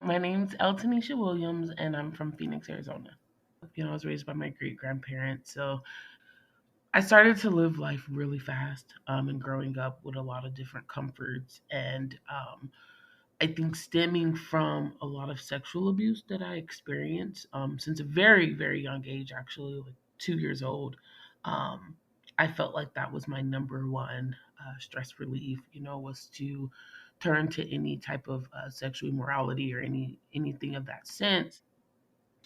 My name's Eltoniesha Williams, and I'm from Phoenix, Arizona. I was raised by my great grandparents, so I started to live life really fast, and growing up with a lot of different comforts, and I think stemming from a lot of sexual abuse that I experienced since a very, very young age, actually, like 2 years old. Um, I felt like that was my number one stress relief, was to turn to any type of sexual immorality or anything of that sense.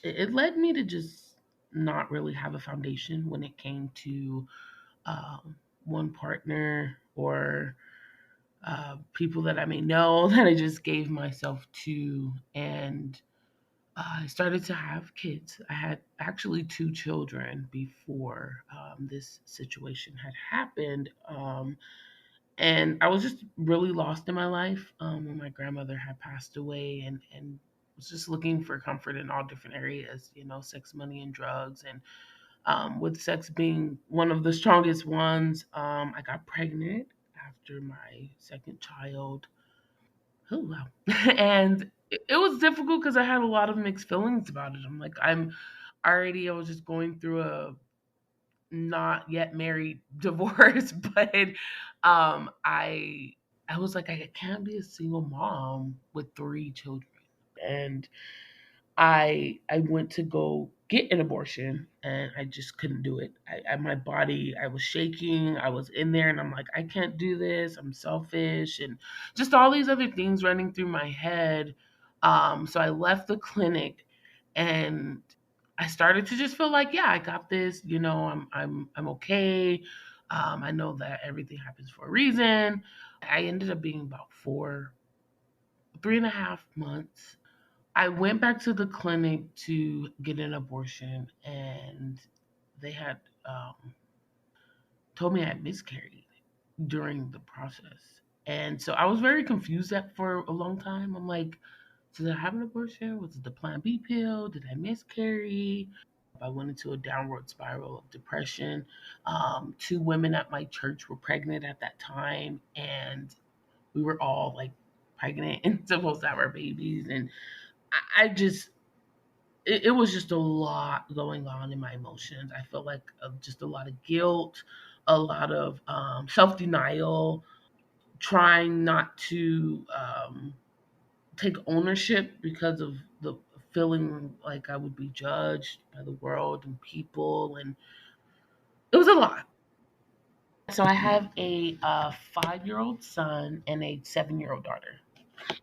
It led me to just not really have a foundation when it came to one partner or people that I may know that I just gave myself to. And I started to have kids. I had actually two children before this situation had happened. And I was just really lost in my life when my grandmother had passed away, and was just looking for comfort in all different areas, sex, money, and drugs. And with sex being one of the strongest ones, I got pregnant after my second child. Oh, wow. And it was difficult because I had a lot of mixed feelings about it. I was just going through a not yet married divorce, but I was like, I can't be a single mom with three children. And I went to go get an abortion and I just couldn't do it. My body, I was shaking. I was in there and I'm like, I can't do this. I'm selfish and just all these other things running through my head. So I left the clinic and I started to just feel like, yeah, I got this. I'm okay. I know that everything happens for a reason. I ended up being about 3.5 months. I went back to the clinic to get an abortion, and they had told me I had miscarried during the process. And so I was very confused for a long time. I'm like, did I have an abortion? Was it the Plan B pill? Did I miscarry? I went into a downward spiral of depression. Two women at my church were pregnant at that time, and we were all like pregnant and supposed to have our babies. And I just it was just a lot going on in my emotions. I felt like just a lot of guilt, a lot of self denial, trying not to take ownership because of the feeling like I would be judged by the world and people, and it was a lot. So I have a 5-year-old son and a 7-year-old daughter,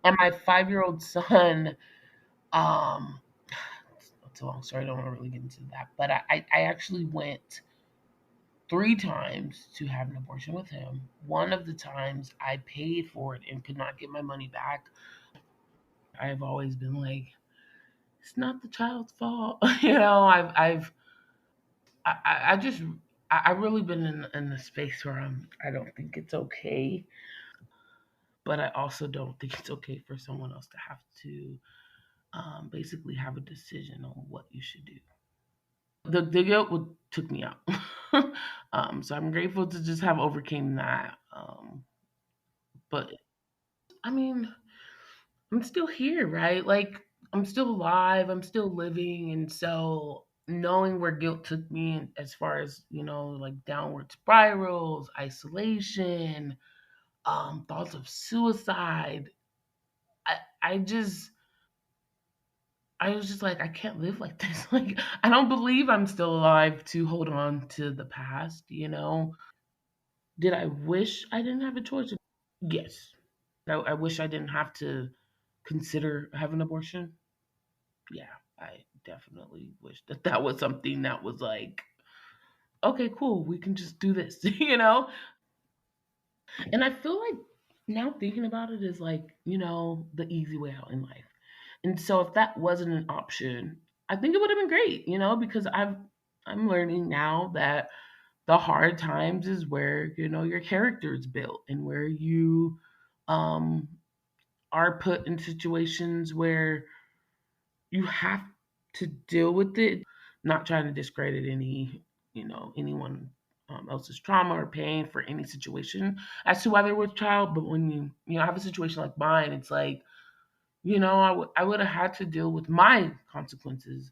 and my 5-year-old son. Um, it's a long story. I don't want to really get into that, but I actually went 3 times to have an abortion with him. One of the times I paid for it and could not get my money back. I've always been like, it's not the child's fault. I just, I've really been in a space where I don't think it's okay, but I also don't think it's okay for someone else to have to basically have a decision on what you should do. The guilt took me out. So I'm grateful to just have overcame that. But I mean, I'm still here, right? Like I'm still alive, I'm still living, and so knowing where guilt took me as far as, like downward spirals, isolation, thoughts of suicide, I I just I was just like, I can't live like this. Like I don't believe I'm still alive to hold on to the past. Did I wish I didn't have a choice? Yes. I wish I didn't have to consider having an abortion. Yeah, I definitely wish that was something that was like, okay, cool, we can just do this. And I feel like now thinking about it is like, the easy way out in life. And so if that wasn't an option, I think it would have been great, because I'm learning now that the hard times is where, your character is built and where you um are put in situations where you have to deal with it, not trying to discredit anyone else's trauma or pain for any situation as to whether it was child. But when you have a situation like mine, it's like I would have had to deal with my consequences